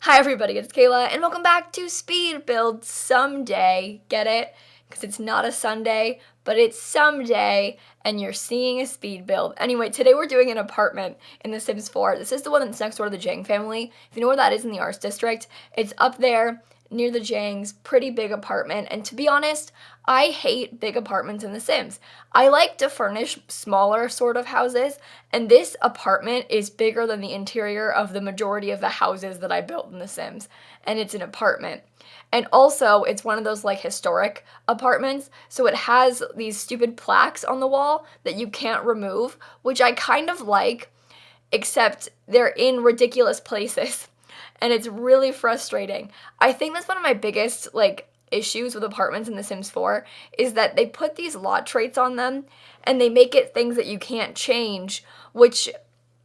Hi everybody, it's Kayla, and welcome back to Speed Build Someday. Get it? Because it's not a Sunday, but it's someday, and you're seeing a speed build. Anyway, today we're doing an apartment in The Sims 4. This is the one that's next door to the Jang family. If you know where that is in the Arts District, it's up there near the Jangs. Pretty big apartment, and to be honest, I hate big apartments in The Sims. I like to furnish smaller sort of houses, and this apartment is bigger than the interior of the majority of the houses that I built in The Sims, and it's an apartment. And also, it's one of those like historic apartments, so it has these stupid plaques on the wall that you can't remove, which I kind of like, except they're in ridiculous places, and it's really frustrating. I think that's one of my biggest like issues with apartments in The Sims 4 is that they put these lot traits on them and they make it things that you can't change, which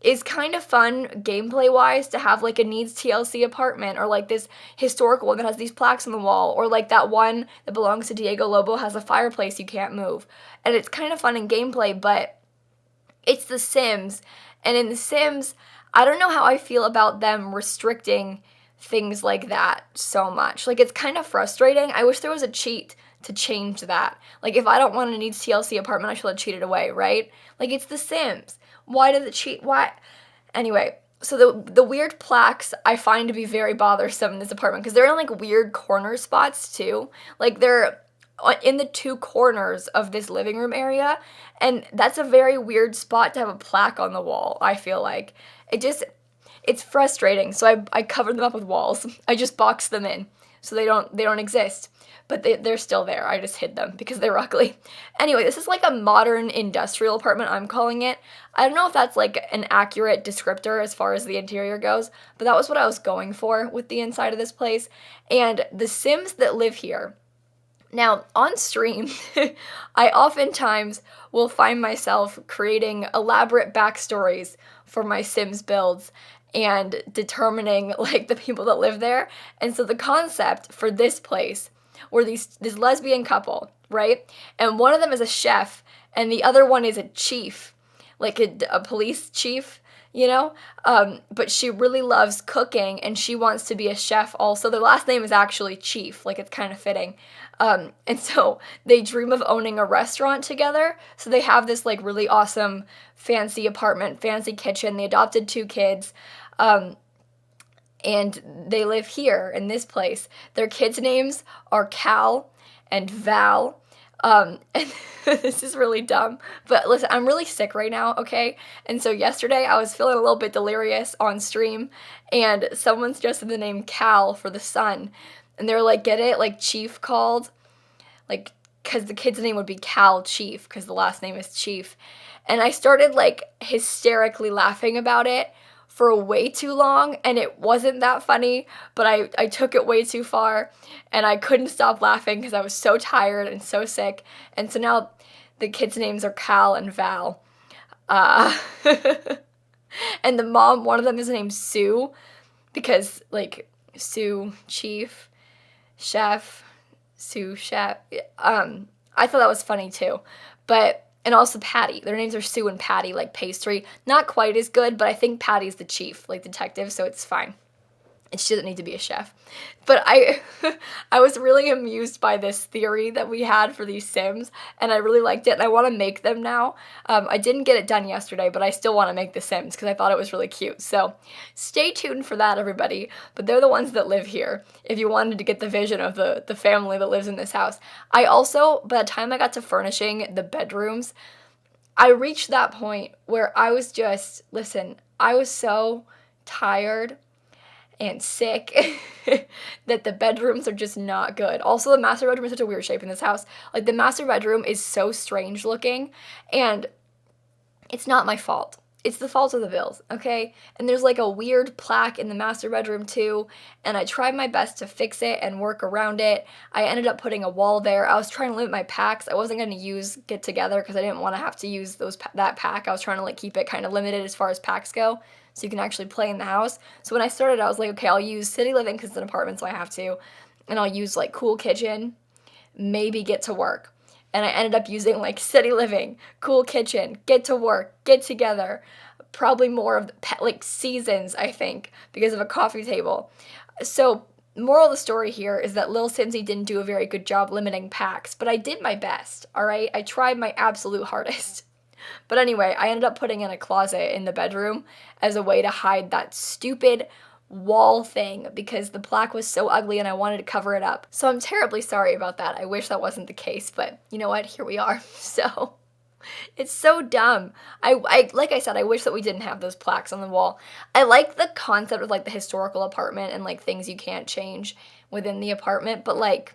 is kind of fun gameplay wise to have like a needs TLC apartment, or like this historical one that has these plaques on the wall, or like that one that belongs to Diego Lobo has a fireplace you can't move. And it's kind of fun in gameplay, but it's The Sims, and in The Sims, I don't know how I feel about them restricting things like that so much. Like, it's kind of frustrating. I wish there was a cheat to change that. Like, if I don't want a needs TLC apartment, I should have cheated away, right? Like, it's The Sims. Why did it cheat? Why? Anyway, so the weird plaques I find to be very bothersome in this apartment because they're in like weird corner spots too. Like they're in the two corners of this living room area, and that's a very weird spot to have a plaque on the wall. I feel like it's frustrating. So I covered them up with walls. I just boxed them in so they don't exist. But they're still there. I just hid them because they're ugly. Anyway, this is like a modern industrial apartment, I'm calling it. I don't know if that's like an accurate descriptor as far as the interior goes, but that was what I was going for with the inside of this place. And the Sims that live here, now, on stream, I oftentimes will find myself creating elaborate backstories for my Sims builds and determining like the people that live there. And so the concept for this place were this lesbian couple, right? And one of them is a chef and the other one is a chief, like a police chief, you know? But she really loves cooking and she wants to be a chef also. Their last name is actually Chief, like it's kind of fitting. And so they dream of owning a restaurant together. So they have this like really awesome fancy apartment, fancy kitchen. They adopted 2 kids. And they live here in this place. Their kids' names are Cal and Val. And this is really dumb, but listen, I'm really sick right now, okay? And so yesterday I was feeling a little bit delirious on stream, and someone suggested the name Cal for the son. And they were like, get it? Like Chief called? Like, because the kid's name would be Cal Chief, because the last name is Chief. And I started like hysterically laughing about it for way too long, and it wasn't that funny, but I took it way too far, and I couldn't stop laughing because I was so tired and so sick, and so now the kids' names are Cal and Val. And the mom, one of them is named Sue, because, like, Sue, Chief, Chef, Sue, Chef. I thought that was funny, too, but... And also Patty. Their names are Sue and Patty, like pastry. Not quite as good, but I think Patty's the chief, like detective, so it's fine. And she doesn't need to be a chef. But I was really amused by this theory that we had for these Sims, and I really liked it, and I want to make them now. I didn't get it done yesterday, but I still want to make the Sims because I thought it was really cute. So stay tuned for that, everybody. But they're the ones that live here, if you wanted to get the vision of the family that lives in this house. I also, by the time I got to furnishing the bedrooms, I reached that point where I was just, listen, I was so tired and sick that the bedrooms are just not good. Also, the master bedroom is such a weird shape in this house. Like, the master bedroom is so strange looking, and it's not my fault. It's the fault of the bills, okay? And there's like a weird plaque in the master bedroom too, and I tried my best to fix it and work around it. I ended up putting a wall there. I was trying to limit my packs. I wasn't going to use Get Together because I didn't want to have to use that pack. I was trying to like keep it kind of limited as far as packs go, so you can actually play in the house. So when I started, I was like, okay, I'll use City Living because it's an apartment, so I have to, and I'll use like Cool Kitchen, maybe Get to Work. And I ended up using like City Living, Cool Kitchen, Get to Work, Get Together, probably more of like seasons, I think, because of a coffee table. So moral of the story here is that Lil Simsie didn't do a very good job limiting packs, but I did my best, all right? I tried my absolute hardest. But anyway, I ended up putting in a closet in the bedroom as a way to hide that stupid wall thing because the plaque was so ugly and I wanted to cover it up. So I'm terribly sorry about that. I wish that wasn't the case, but you know what? Here we are. So it's so dumb. I like I said, I wish that we didn't have those plaques on the wall. I like the concept of like the historical apartment and like things you can't change within the apartment, but like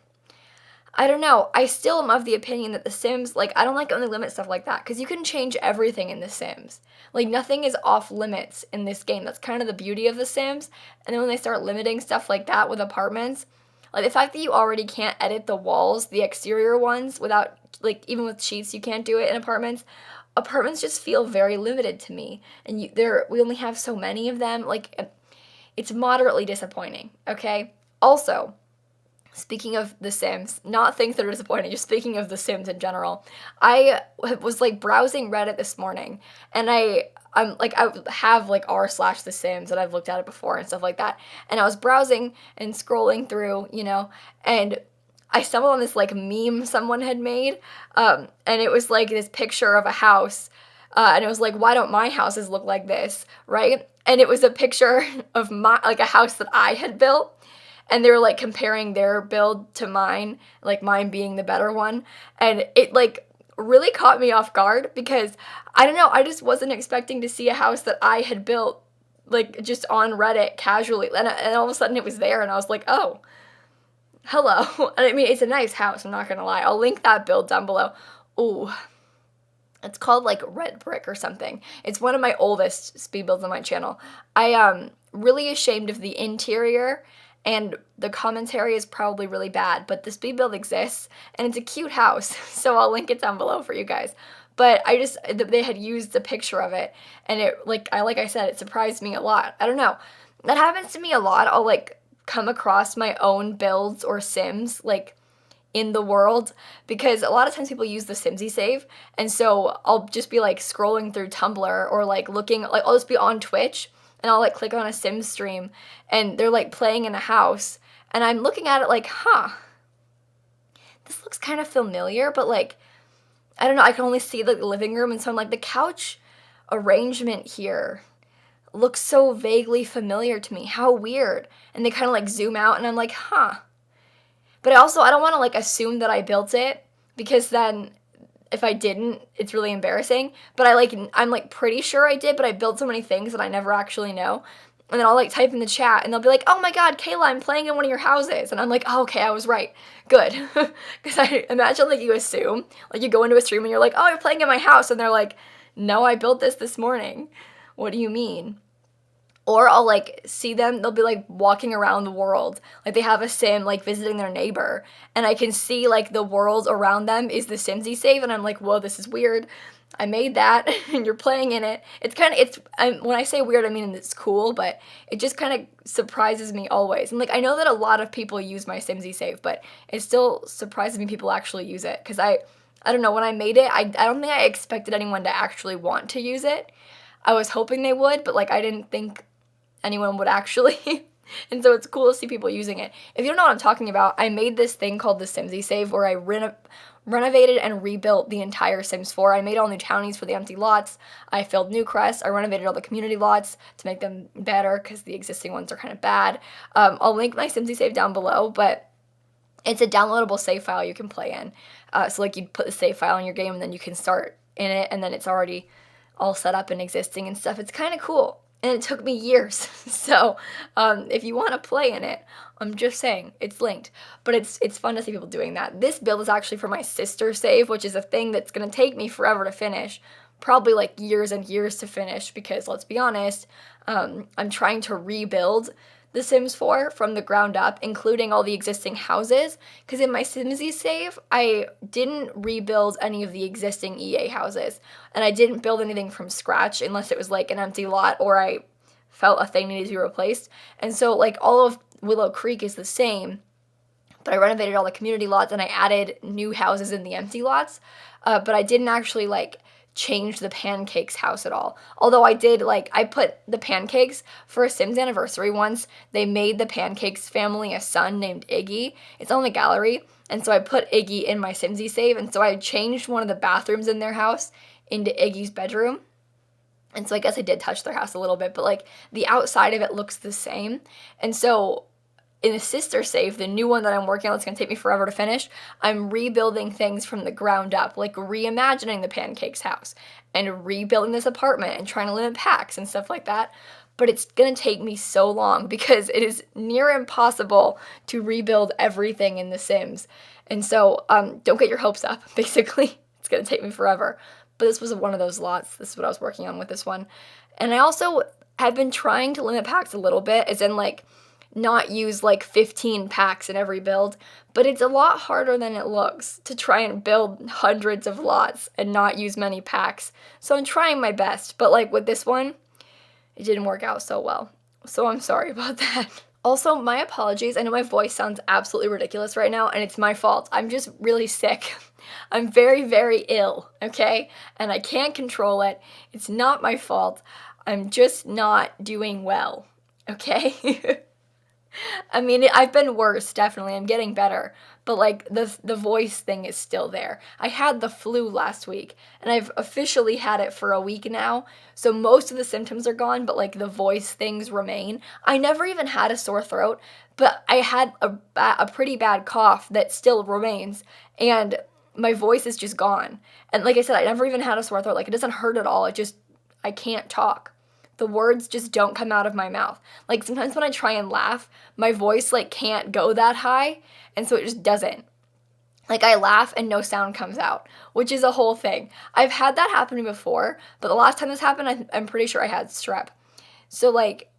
I don't know. I still am of the opinion that The Sims, like, I don't like only limit stuff like that because you can change everything in The Sims. Like, nothing is off limits in this game. That's kind of the beauty of The Sims. And then when they start limiting stuff like that with apartments, like the fact that you already can't edit the walls, the exterior ones, without, like, even with cheats, you can't do it in apartments. Apartments just feel very limited to me. And we only have so many of them. Like, it's moderately disappointing, okay? Also, speaking of The Sims, not things that are disappointing, just speaking of The Sims in general, I was like browsing Reddit this morning, and I have like r/The Sims, and I've looked at it before and stuff like that, and I was browsing and scrolling through, and I stumbled on this like meme someone had made, and it was like this picture of a house, and it was like, why don't my houses look like this, right? And it was a picture of a house that I had built. And they were like comparing their build to mine, like mine being the better one. And it like really caught me off guard because I don't know, I just wasn't expecting to see a house that I had built like just on Reddit casually. And all of a sudden it was there and I was like, oh, hello. And I mean, it's a nice house, I'm not gonna lie. I'll link that build down below. Ooh. It's called like Red Brick or something. It's one of my oldest speed builds on my channel. I really ashamed of the interior. And the commentary is probably really bad, but the speed build exists, and it's a cute house, so I'll link it down below for you guys. But they had used a picture of it, and it, like I said, it surprised me a lot. I don't know. That happens to me a lot. I'll, like, come across my own builds or Sims, like, in the world, because a lot of times people use the Simsie save, and so I'll just be, like, scrolling through Tumblr or, like, looking, like, I'll just be on Twitch, and I'll like click on a Sims stream and they're like playing in a house and I'm looking at it like, this looks kind of familiar, but like, I don't know, I can only see the living room and so I'm like, the couch arrangement here looks so vaguely familiar to me. How weird. And they kind of like zoom out and I'm like, But I don't want to like assume that I built it because then if I didn't, it's really embarrassing. But I'm like pretty sure I did, but I built so many things that I never actually know. And then I'll like type in the chat and they'll be like, oh my god, Kayla, I'm playing in one of your houses. And I'm like, oh, okay, I was right. Good. Because I imagine like you assume, like you go into a stream and you're like, oh, you're playing in my house. And they're like, no, I built this morning. What do you mean? Or I'll like see them, they'll be like walking around the world. Like they have a sim like visiting their neighbor. And I can see like the world around them is the Simsie save. And I'm like, whoa, this is weird. I made that and you're playing in it. When I say weird, I mean it's cool, but it just kind of surprises me always. And like I know that a lot of people use my Simsie save, but it still surprises me people actually use it. Because I don't know, when I made it, I don't think I expected anyone to actually want to use it. I was hoping they would, but like I didn't think anyone would actually. And so it's cool to see people using it. If you don't know what I'm talking about, I made this thing called the Simsie save where I renovated and rebuilt the entire Sims 4. I made all new townies for the empty lots. I filled new crests. I renovated all the community lots to make them better because the existing ones are kind of bad. I'll link my Simsie save down below, but it's a downloadable save file you can play in. So like you put the save file in your game and then you can start in it and then it's already all set up and existing and stuff. It's kind of cool. And it took me years, so if you want to play in it, I'm just saying, it's linked. But it's fun to see people doing that. This build is actually for my sister save, which is a thing that's going to take me forever to finish. Probably like years and years to finish, because let's be honest, I'm trying to rebuild The Sims 4 from the ground up, including all the existing houses, because in my Simsie save, I didn't rebuild any of the existing EA houses, and I didn't build anything from scratch unless it was like an empty lot or I felt a thing needed to be replaced. And so like all of Willow Creek is the same, but I renovated all the community lots and I added new houses in the empty lots, but I didn't actually like change the pancakes house at all. Although I did, like, I put the pancakes for a Sims anniversary once. They made the pancakes family a son named Iggy. It's on the gallery. And so I put Iggy in my Simsie save. And so I changed one of the bathrooms in their house into Iggy's bedroom. And so I guess I did touch their house a little bit, but like the outside of it looks the same. And so in the sister save, the new one that I'm working on that's going to take me forever to finish, I'm rebuilding things from the ground up, like reimagining the pancakes house and rebuilding this apartment and trying to limit packs and stuff like that. But it's going to take me so long because it is near impossible to rebuild everything in The Sims. And so don't get your hopes up, basically. It's going to take me forever. But this was one of those lots. This is what I was working on with this one. And I also have been trying to limit packs a little bit, as in like not use like 15 packs in every build. But it's a lot harder than it looks to try and build hundreds of lots and not use many packs. So I'm trying my best. But like with this one, it didn't work out so well. So I'm sorry about that. Also, my apologies. I know my voice sounds absolutely ridiculous right now, and it's my fault. I'm just really sick. I'm very, very ill, okay? And I can't control it. It's not my fault. I'm just not doing well, okay? I mean, I've been worse, definitely. I'm getting better. But, like, the voice thing is still there. I had the flu last week, and I've officially had it for a week now. So most of the symptoms are gone, but, like, the voice things remain. I never even had a sore throat, but I had a pretty bad cough that still remains. And my voice is just gone. And like I said, I never even had a sore throat. Like, it doesn't hurt at all. I can't talk. The words just don't come out of my mouth. Like, sometimes when I try and laugh, my voice, like, can't go that high, and so it just doesn't. Like, I laugh and no sound comes out, which is a whole thing. I've had that happen before, but the last time this happened, I'm pretty sure I had strep. So, like,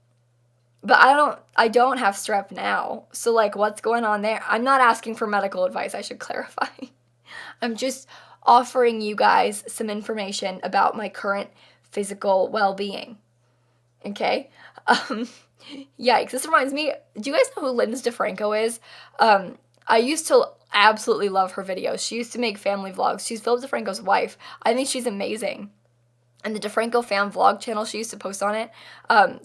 but I don't have strep now. So, like, what's going on there? I'm not asking for medical advice, I should clarify. I'm just offering you guys some information about my current physical well-being. Okay? Yikes. This reminds me, do you guys know who Linz DeFranco is? I used to absolutely love her videos. She used to make family vlogs. She's Philip DeFranco's wife. I think she's amazing. And the DeFranco Fam Vlog channel, she used to post on it.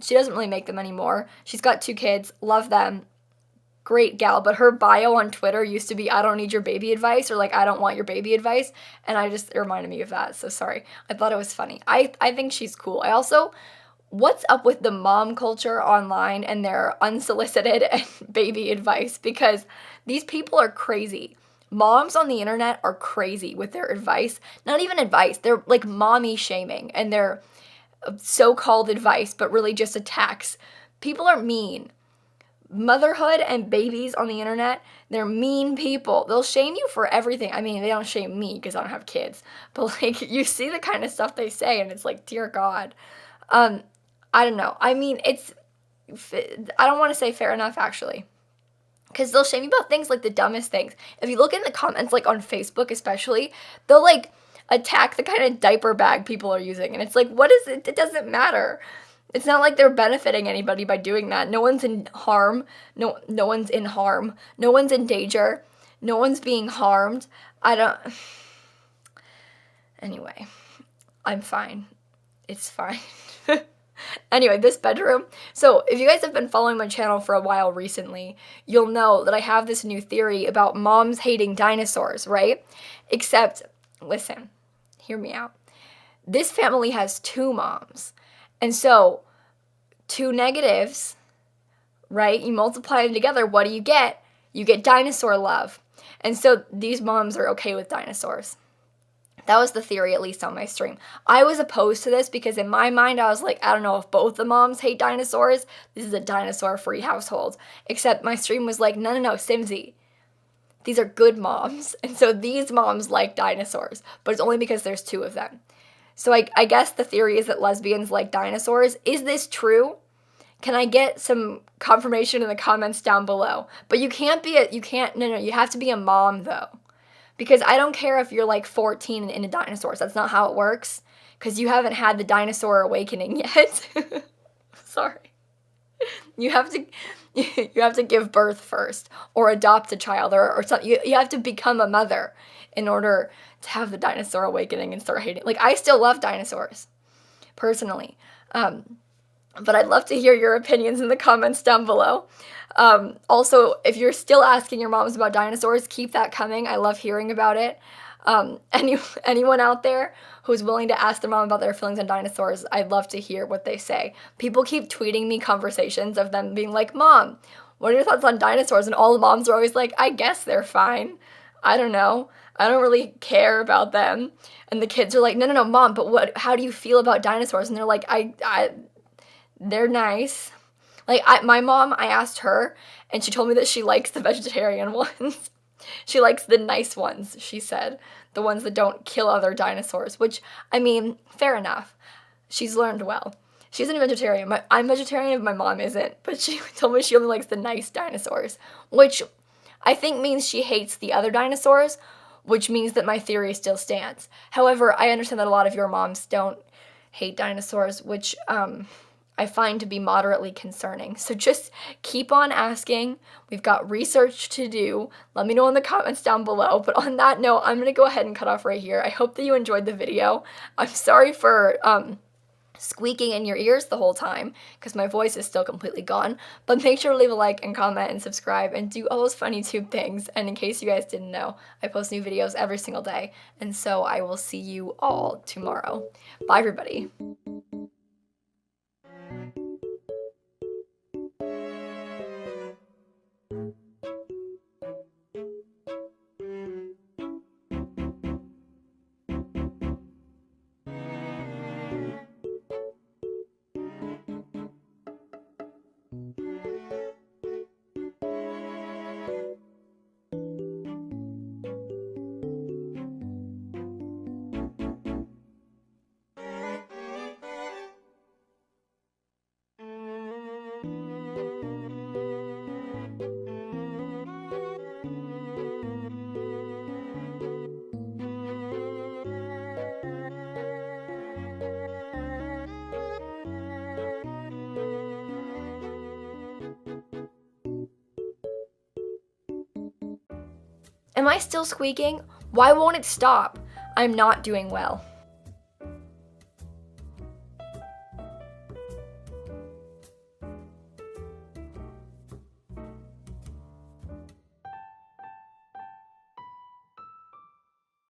She doesn't really make them anymore. She's got 2 kids. Love them. Great gal, but her bio on Twitter used to be, I don't need your baby advice, or like, I don't want your baby advice, and it reminded me of that, so sorry. I thought it was funny. I think she's cool. I also, what's up with the mom culture online and their unsolicited baby advice? Because these people are crazy. Moms on the internet are crazy with their advice. Not even advice, they're like mommy shaming, and they're so-called advice, but really just attacks. People are mean. Motherhood and babies on the internet, they're mean people. They'll shame you for everything. I mean, they don't shame me because I don't have kids, but like, you see the kind of stuff they say and it's like, dear God. I don't know. I mean, I don't want to say fair enough, actually, because they'll shame you about things like the dumbest things. If you look in the comments, like on Facebook especially, they'll like attack the kind of diaper bag people are using, and it's like, what is it? It doesn't matter. It's not like they're benefiting anybody by doing that. No one's in harm. No one's in harm. No one's in danger. No one's being harmed. Anyway, I'm fine. It's fine. Anyway, this bedroom. So if you guys have been following my channel for a while recently, you'll know that I have this new theory about moms hating dinosaurs, right? Except, listen, hear me out. This family has 2 moms. And so, 2 negatives, right? You multiply them together, what do you get? You get dinosaur love. And so, these moms are okay with dinosaurs. That was the theory, at least on my stream. I was opposed to this because in my mind, I was like, I don't know if both the moms hate dinosaurs. This is a dinosaur-free household. Except my stream was like, no, Simsie. These are good moms. And so, these moms like dinosaurs. But it's only because there's 2 of them. So I guess the theory is that lesbians like dinosaurs. Is this true? Can I get some confirmation in the comments down below? But you have to be a mom though. Because I don't care if you're like 14 and into dinosaurs. That's not how it works. Because you haven't had the dinosaur awakening yet. Sorry. You have You have to give birth first, or adopt a child, or something. You have to become a mother in order to have the dinosaur awakening and start hating. Like, I still love dinosaurs, personally. But I'd love to hear your opinions in the comments down below. Also, if you're still asking your moms about dinosaurs, keep that coming. I love hearing about it. Anyone out there who's willing to ask their mom about their feelings on dinosaurs, I'd love to hear what they say. People keep tweeting me conversations of them being like, Mom, what are your thoughts on dinosaurs? And all the moms are always like, I guess they're fine. I don't know. I don't really care about them. And the kids are like, no, Mom, but how do you feel about dinosaurs? And they're like, they're nice. Like, my mom, I asked her, and she told me that she likes the vegetarian ones. She likes the nice ones, she said. The ones that don't kill other dinosaurs, which, I mean, fair enough. She's learned well. She isn't a vegetarian. I'm vegetarian if my mom isn't, but she told me she only likes the nice dinosaurs, which I think means she hates the other dinosaurs, which means that my theory still stands. However, I understand that a lot of your moms don't hate dinosaurs, which I find to be moderately concerning. So just keep on asking. We've got research to do. Let me know in the comments down below. But on that note, I'm going to go ahead and cut off right here. I hope that you enjoyed the video. I'm sorry for squeaking in your ears the whole time because my voice is still completely gone. But make sure to leave a like and comment and subscribe and do all those funny tube things. And in case you guys didn't know, I post new videos every single day. And so I will see you all tomorrow. Bye, everybody. Am I still squeaking? Why won't it stop? I'm not doing well.